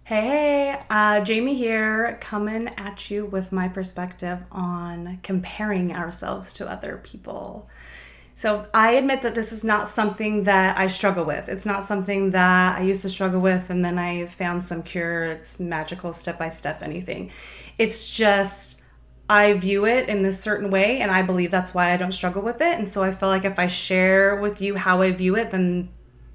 Hey, Jamie here, coming at you with my perspective on comparing ourselves to other people. So I admit that this is not something that I struggle with. It's not something that I used to struggle with and then I found some cure. It's magical, step by step, anything. It's just I view it in this certain way and I believe that's why I don't struggle with it. And so I feel like if I share with you how I view it, then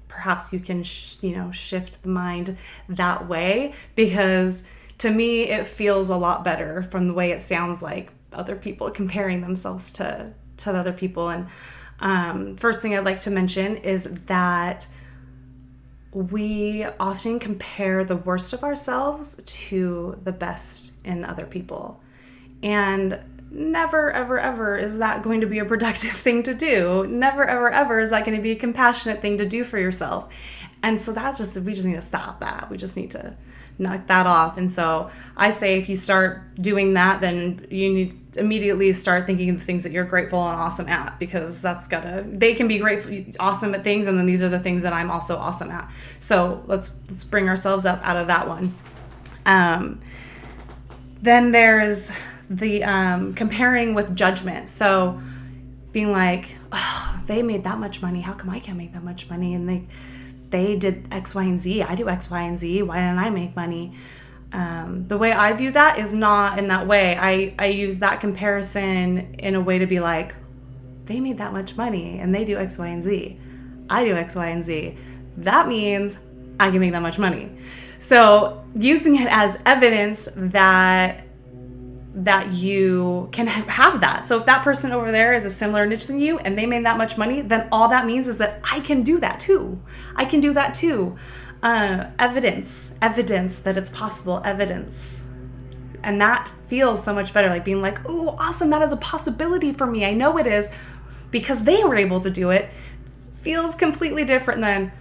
perhaps you can shift the mind that way, because to me it feels a lot better from the way it sounds like other people comparing themselves to other people. And first thing I'd like to mention is that we often compare the worst of ourselves to the best in other people, and never, ever, ever is that going to be a productive thing to do. Never, ever, ever is that going to be a compassionate thing to do for yourself. And so we just need to stop that. We just need to knock that off. And so I say if you start doing that, then you need to immediately start thinking of the things that you're grateful and awesome at, because they can be grateful, awesome at things. And then these are the things that I'm also awesome at. So let's bring ourselves up out of that one. Then there's the comparing with judgment. So being like, oh, they made that much money, how come I can't make that much money? And they did X, Y, and Z. I do X, Y, and Z. Why didn't I make money? The way I view that is not in that way. I use that comparison in a way to be like, they made that much money and they do X, Y, and Z. I do X, Y, and Z. That means I can make that much money. So using it as evidence that you can have that. So if that person over there is a similar niche than you and they made that much money, then all that means is that I can do that too. I can do that too. Evidence that it's possible, evidence. And that feels so much better, like being like, oh, awesome, that is a possibility for me. I know it is because they were able to do it. Feels completely different than,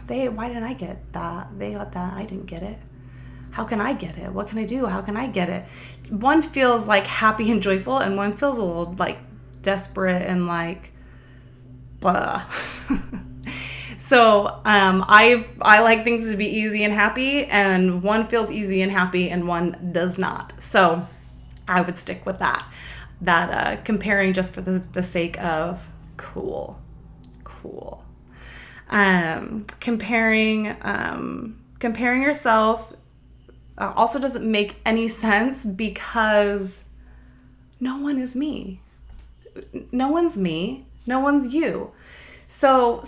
why didn't I get that? They got that, I didn't get it. How can I get it? What can I do? How can I get it? One feels like happy and joyful, and one feels a little like desperate and like blah. So I like things to be easy and happy, and one feels easy and happy and one does not. So I would stick with that comparing just for the sake of cool. Comparing yourself also doesn't make any sense, because no one is me. No one's me. No one's you. So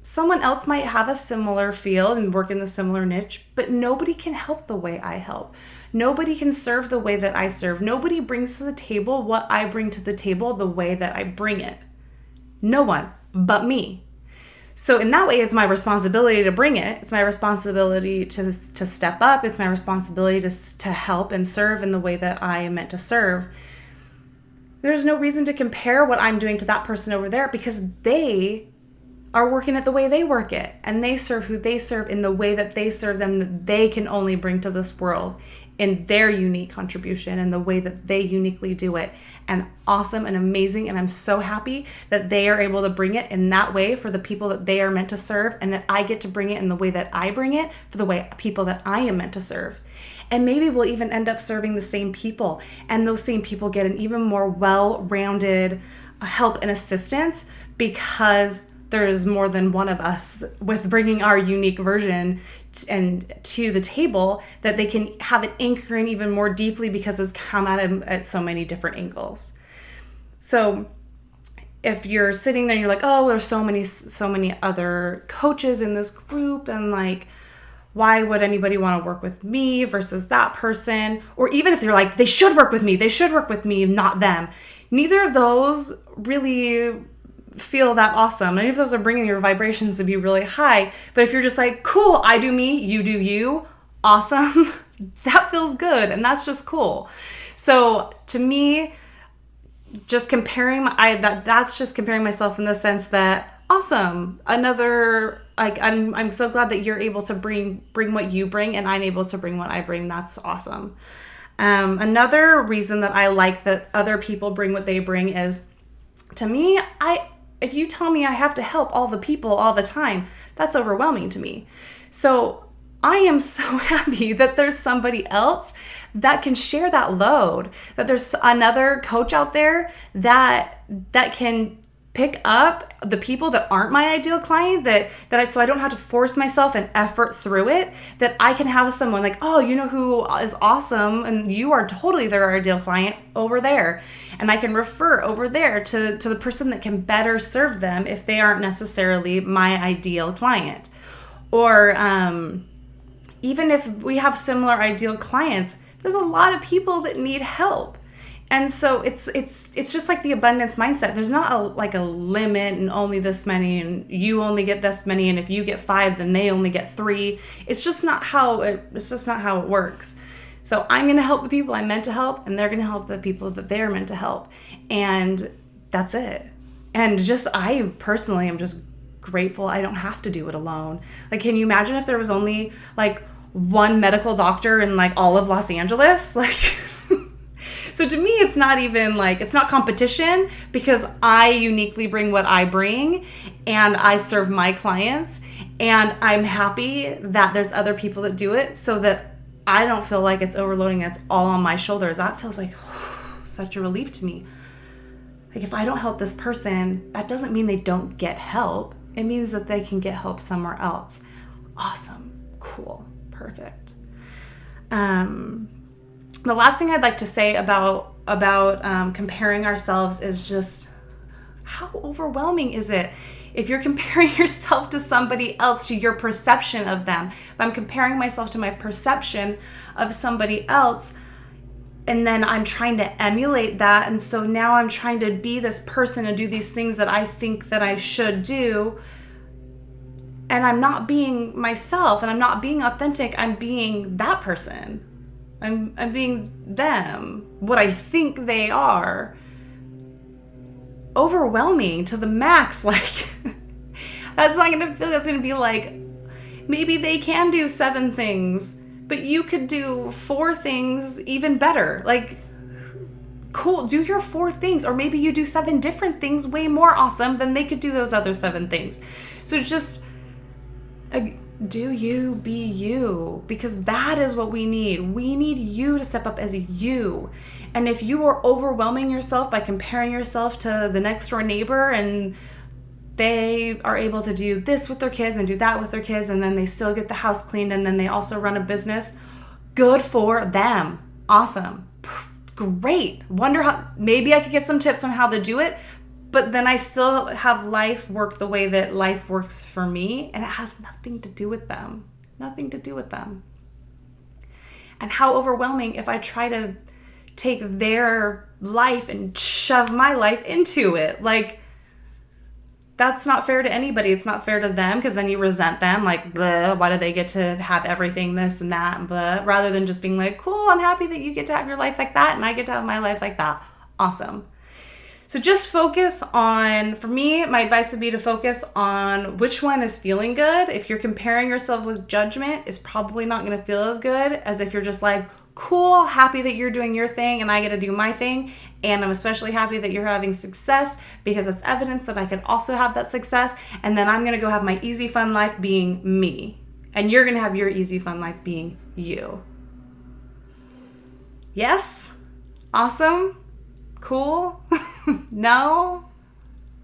someone else might have a similar field and work in the similar niche, but nobody can help the way I help. Nobody can serve the way that I serve. Nobody brings to the table what I bring to the table the way that I bring it. No one but me. So in that way, it's my responsibility to bring it. It's my responsibility to step up. It's my responsibility to help and serve in the way that I am meant to serve. There's no reason to compare what I'm doing to that person over there, because they are working it the way they work it, and they serve who they serve in the way that they serve them, that they can only bring to this world in their unique contribution and the way that they uniquely do it. And awesome and amazing. And I'm so happy that they are able to bring it in that way for the people that they are meant to serve, and that I get to bring it in the way that I bring it for the way people that I am meant to serve. And maybe we'll even end up serving the same people, and those same people get an even more well-rounded help and assistance, because there's more than one of us with bringing our unique version and to the table, that they can have it anchor in even more deeply because it's come at so many different angles. So if you're sitting there and you're like, oh, there's so many other coaches in this group, and like, why would anybody want to work with me versus that person? Or even if they're like, they should work with me, not them. Neither of those really feel that awesome. None of those are bringing your vibrations to be really high. But if you're just like, cool, I do me, you do you, awesome, that feels good, and that's just cool. So to me, just that's just comparing myself in the sense that, awesome, I'm so glad that you're able to bring what you bring, and I'm able to bring what I bring. That's awesome. Another reason that I like that other people bring what they bring is, to me, if you tell me I have to help all the people all the time, that's overwhelming to me. So I am so happy that there's somebody else that can share that load, that there's another coach out there that can pick up the people that aren't my ideal client, so I don't have to force myself and effort through it, that I can have someone like, oh, you know who is awesome and you are totally their ideal client over there. And I can refer over there to the person that can better serve them if they aren't necessarily my ideal client. Or even if we have similar ideal clients, there's a lot of people that need help. And so it's just like the abundance mindset. There's not a limit and only this many and you only get this many, and if you get 5 then they only get 3. It's just not how it works. So I'm going to help the people I'm meant to help, and they're going to help the people that they're meant to help. And that's it. And I personally am just grateful I don't have to do it alone. Like, can you imagine if there was only like one medical doctor in like all of Los Angeles? Like, so to me, it's not even like, it's not competition, because I uniquely bring what I bring and I serve my clients, and I'm happy that there's other people that do it so that I don't feel like it's overloading. It's all on my shoulders. That feels like such a relief to me. Like, if I don't help this person, that doesn't mean they don't get help. It means that they can get help somewhere else. Awesome. Cool. Perfect. The last thing I'd like to say about comparing ourselves is just how overwhelming is it if you're comparing yourself to somebody else, to your perception of them. If I'm comparing myself to my perception of somebody else, and then I'm trying to emulate that, and so now I'm trying to be this person and do these things that I think that I should do, and I'm not being myself, and I'm not being authentic. I'm being that person. I'm being them, what I think they are. Overwhelming to the max. Like, that's gonna be like, maybe they can do 7 things, but you could do 4 things even better. Like, cool, do your 4 things, or maybe you do 7 different things way more awesome than they could do those other 7 things. So just do you, be you, because that is what we need. We need you to step up as you. And if you are overwhelming yourself by comparing yourself to the next door neighbor, and they are able to do this with their kids and do that with their kids, and then they still get the house cleaned, and then they also run a business, good for them. Awesome. Great. Wonder how, maybe I could get some tips on how to do it, but then I still have life work the way that life works for me, and it has nothing to do with them. Nothing to do with them. And how overwhelming if I try to take their life and shove my life into it. Like, that's not fair to anybody. It's not fair to them, because then you resent them. Like, blah, why do they get to have everything, this and that, and blah, rather than just being like, cool, I'm happy that you get to have your life like that, and I get to have my life like that. Awesome. So just focus on, for me, my advice would be to focus on which one is feeling good. If you're comparing yourself with judgment, it's probably not going to feel as good as if you're just like, cool, happy that you're doing your thing and I get to do my thing. And I'm especially happy that you're having success, because it's evidence that I could also have that success. And then I'm going to go have my easy, fun life being me. And you're going to have your easy, fun life being you. Yes? Awesome? Cool? No?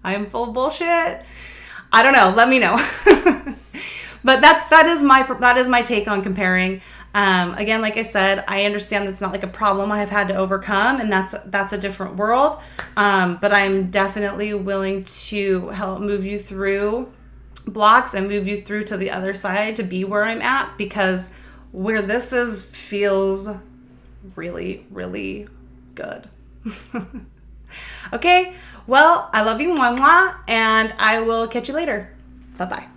I am full of bullshit? I don't know. Let me know. But that is my take on comparing. Again, like I said, I understand that's not like a problem I have had to overcome, and that's a different world. But I'm definitely willing to help move you through blocks and move you through to the other side to be where I'm at, because where this is feels really, really good. Okay, well, I love you, mwah, mwah, and I will catch you later. Bye-bye.